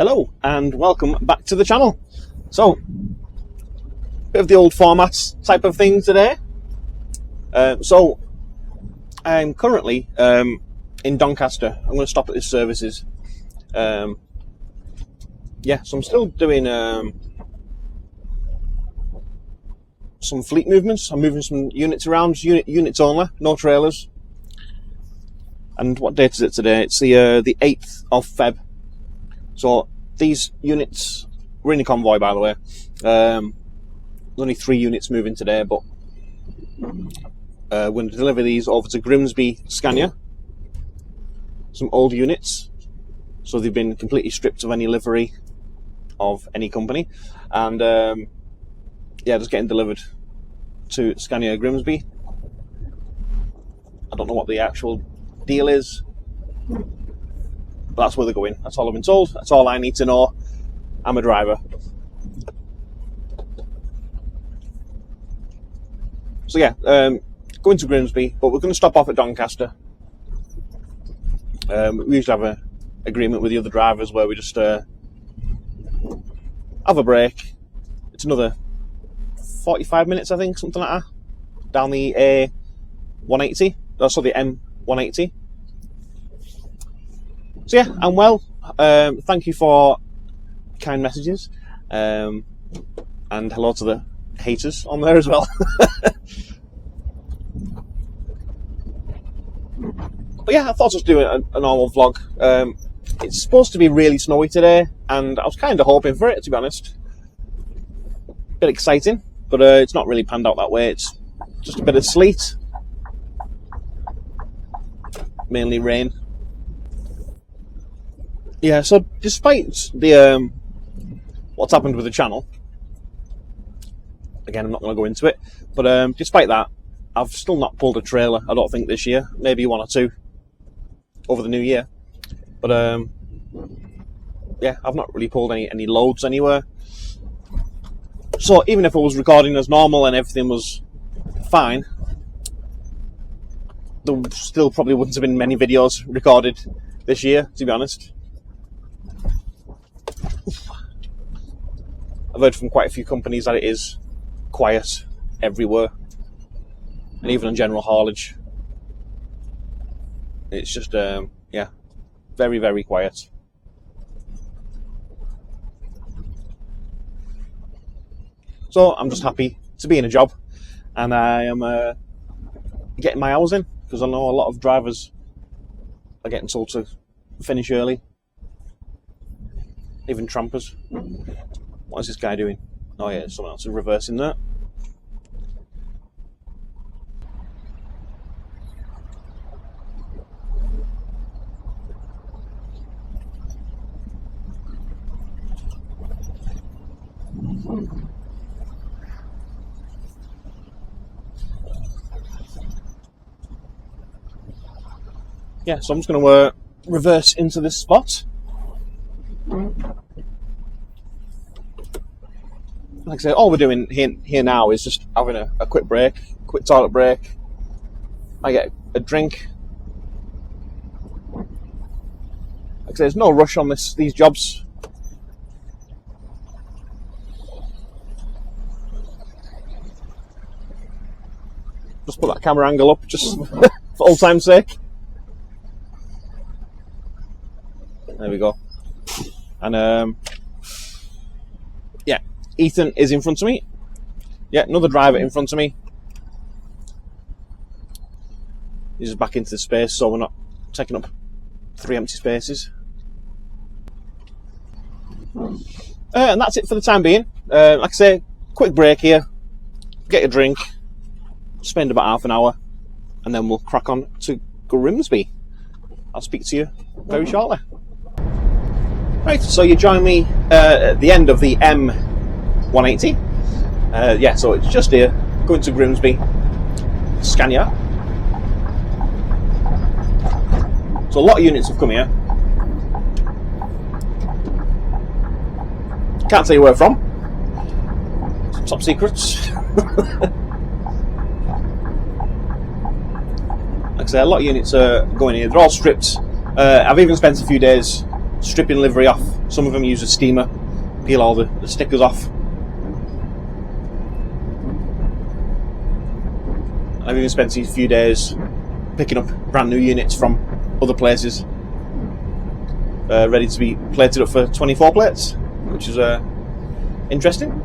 Hello and welcome back to the channel. So, bit of the old format type of thing today. So I'm currently in Doncaster. I'm going to stop at this services. Yeah, so I'm still doing some fleet movements. I'm moving some units around, units only, no trailers. And what date is it today? It's the 8th of Feb. So these units, we're in a convoy, by the way. There's only 3 units moving today, but we're going to deliver these over to Grimsby Scania. Some old units, so they've been completely stripped of any livery of any company, and yeah, just getting delivered to Scania Grimsby. I don't know what the actual deal is, but that's where they're going. That's all I've been told. That's all I need to know. I'm a driver. So yeah, going to Grimsby, but we're going to stop off at Doncaster. We usually have an agreement with the other drivers where we just have a break. It's another 45 minutes, I think, something like that, down the A180. So the M180. So yeah, I'm well. Thank you for kind messages, and hello to the haters on there as well. But yeah, I thought I'd just do a normal vlog. It's supposed to be really snowy today, and I was kind of hoping for it, to be honest. Bit exciting, but it's not really panned out that way. It's just a bit of sleet, mainly rain. Yeah, so despite the what's happened with the channel, again, I'm not going to go into it, but despite that, I've still not pulled a trailer, I don't think, this year. Maybe 1 or 2 over the new year. But yeah, I've not really pulled any loads anywhere. So even if I was recording as normal and everything was fine, there still probably wouldn't have been many videos recorded this year, to be honest. I've heard from quite a few companies that it is quiet everywhere, and even on general haulage, it's just yeah, very, very quiet. So I'm just happy to be in a job, and I am getting my hours in, because I know a lot of drivers are getting told to finish early, even trampers. What is this guy doing? Oh yeah, someone else is reversing that. Yeah, so I'm just going to reverse into this spot. Like I say, all we're doing here now is just having a quick break, quick toilet break. I get a drink. Like I say, there's no rush on these jobs. Just put that camera angle up, just for old time's sake. There we go. And yeah, Ethan is in front of me. Yeah, another driver in front of me. He's back into the space, so we're not taking up 3 empty spaces. And that's it for the time being. Like I say, quick break here. Get a drink. Spend about half an hour, and then we'll crack on to Grimsby. I'll speak to you very shortly. Right, so you join me at the end of the M180. Yeah, so it's just here, going to Grimsby Scania. So a lot of units have come here. Can't tell you where from. Top secrets. Like I say, a lot of units are going here. They're all stripped. I've even spent a few days stripping livery off. Some of them use a steamer, peel all the stickers off. I've even spent these few days picking up brand new units from other places, ready to be plated up for 24 plates, which is interesting.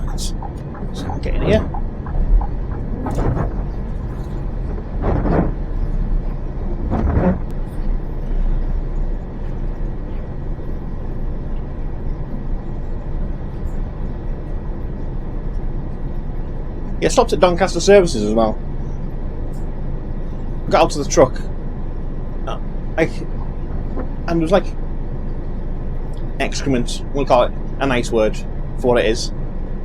Let's get in here. Yeah, stopped at Doncaster services as well. Got out to the truck, and there was like excrement. We'll call it a nice word for what it is.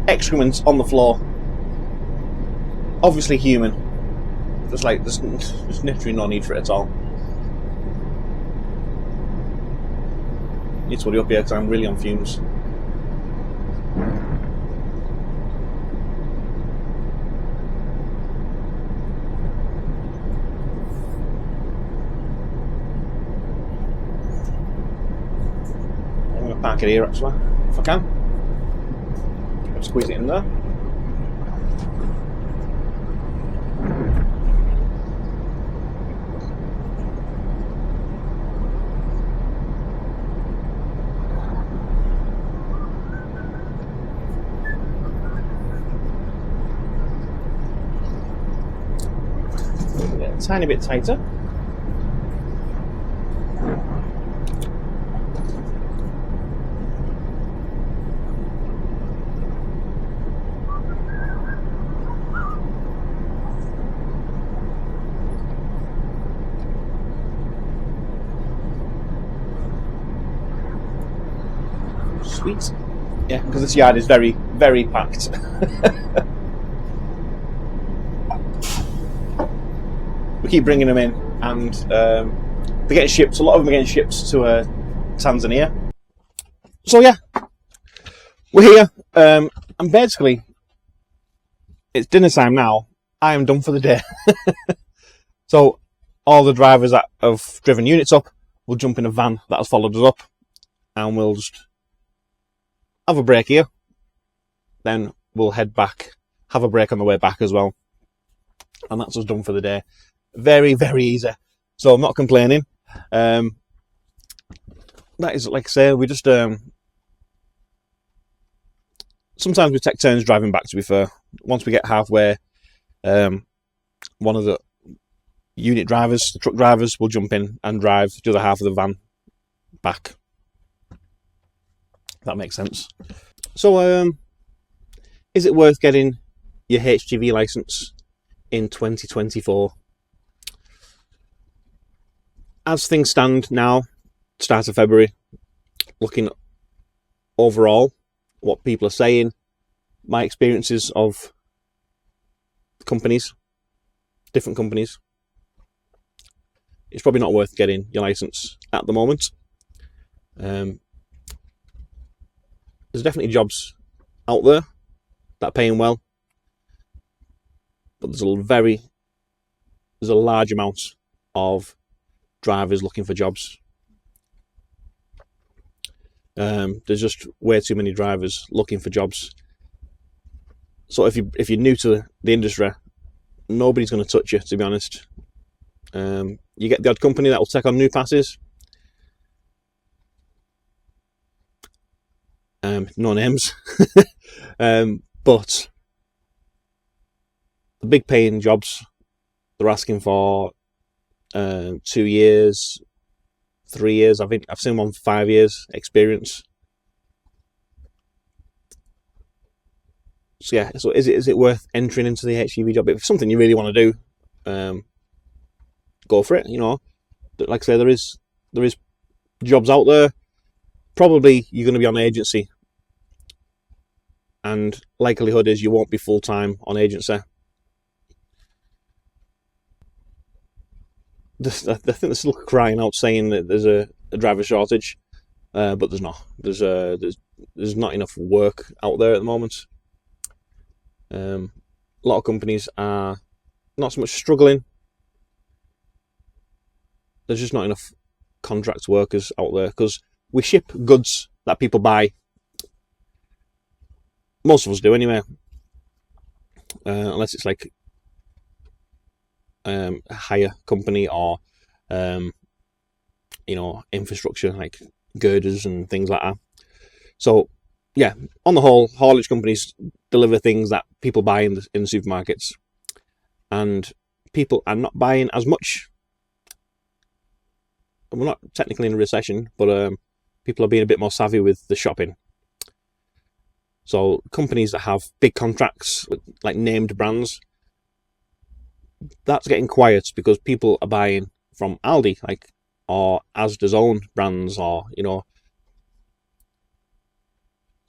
Excrement on the floor. Obviously human. There's literally no need for it at all. Need to hurry up here because I'm really on fumes. Park it here actually, if I can. Squeeze it in there. A tiny bit tighter. Sweet. Yeah, because this yard is very, very packed. We keep bringing them in, and they're getting shipped. A lot of them are getting shipped to Tanzania. So yeah, we're here, and basically it's dinner time now. I am done for the day. So all the drivers that have driven units up will jump in a van that has followed us up, and we'll just have a break here, then we'll head back, have a break on the way back as well, and that's us done for the day. Very, very easy, so I'm not complaining. That is, like I say, we just sometimes we take turns driving back, to be fair. Once we get halfway, one of the unit drivers, the truck drivers, will jump in and drive the other half of the van back. That makes sense. So, is it worth getting your HGV licence in 2024? As things stand now, start of February, looking overall, what people are saying, my experiences of companies, different companies, it's probably not worth getting your licence at the moment. There's definitely jobs out there that are paying well, but there's a large amount of drivers looking for jobs. There's just way too many drivers looking for jobs. So if you're new to the industry, nobody's going to touch you, to be honest. You get the odd company that will take on new passes. No names. But the big paying jobs, they're asking for 2 years, 3 years. I think I've seen one 5 years experience. So yeah, so is it worth entering into the HGV job? If it's something you really want to do, go for it. You know, like I say, there is jobs out there. Probably you're going to be on agency, and likelihood is you won't be full time on agency. I think they're still crying out saying that there's a driver shortage, but there's not. There's not enough work out there at the moment. A lot of companies are not so much struggling. There's just not enough contract workers out there, because we ship goods that people buy. Most of us do anyway, unless it's like a hire company or infrastructure like girders and things like that. So yeah, on the whole, haulage companies deliver things that people buy in the supermarkets, and people are not buying as much. We're not technically in a recession, but people are being a bit more savvy with the shopping. So companies that have big contracts with like named brands, that's getting quiet because people are buying from Aldi, or Asda's own brands, or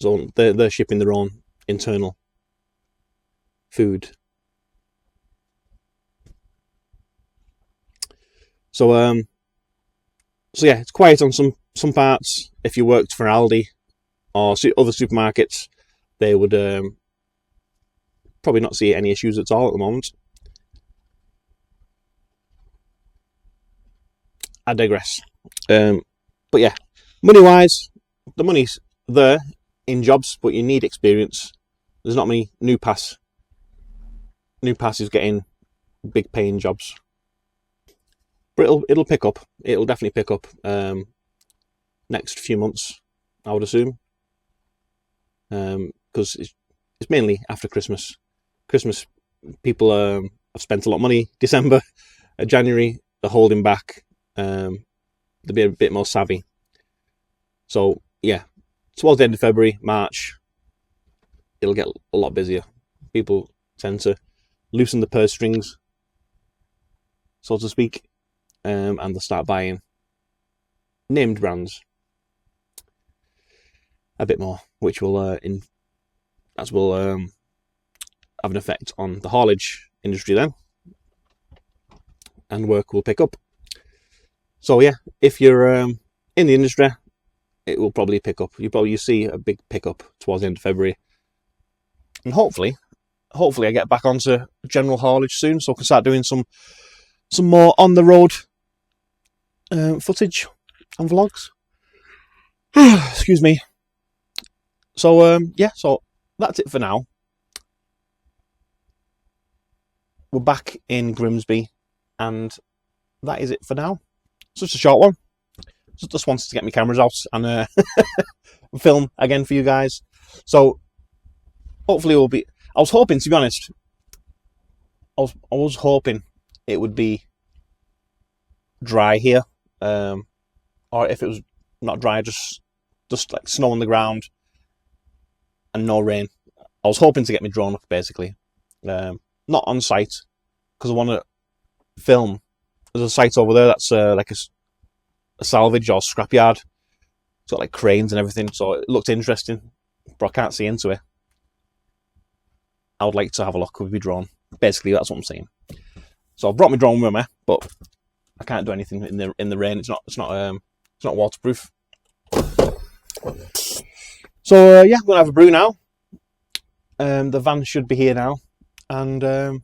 so they're shipping their own internal food. So yeah, it's quiet on some parts. If you worked for Aldi or other supermarkets, they would probably not see any issues at all at the moment. I digress. But yeah, money-wise, the money's there in jobs, but you need experience. There's not many new passes getting big paying jobs. But it'll pick up. It'll definitely pick up next few months, I would assume. Because it's mainly after Christmas. Christmas, people have spent a lot of money. December, January, they're holding back. They'll be a bit more savvy. So yeah, towards the end of February, March, it'll get a lot busier. People tend to loosen the purse strings, so to speak, and they'll start buying named brands a bit more, which will have an effect on the haulage industry then, and work will pick up. So yeah, if you're in the industry, it will probably pick up. You see a big pickup towards the end of February, and hopefully I get back onto general haulage soon, so I can start doing some more on the road footage and vlogs. Excuse me. So yeah, so that's it for now. We're back in Grimsby, and that is it for now. It's just a short one. Just wanted to get my cameras out and film again for you guys. So hopefully we'll be. I was hoping, to be honest, I was hoping it would be dry here, or if it was not dry, just like snow on the ground and no rain. I was hoping to get my drone up, basically, not on site, because I want to film. There's a site over there that's like a salvage or scrapyard. It's got like cranes and everything, so it looked interesting, but I can't see into it. I would like to have a look with my drone. Basically, that's what I'm saying. So I've brought my drone with me, but I can't do anything in the rain. It's not waterproof. So yeah, I'm gonna have a brew now. The van should be here now, and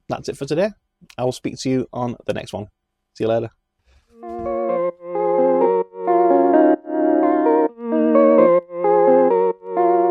that's it for today. I will speak to you on the next one. See you later.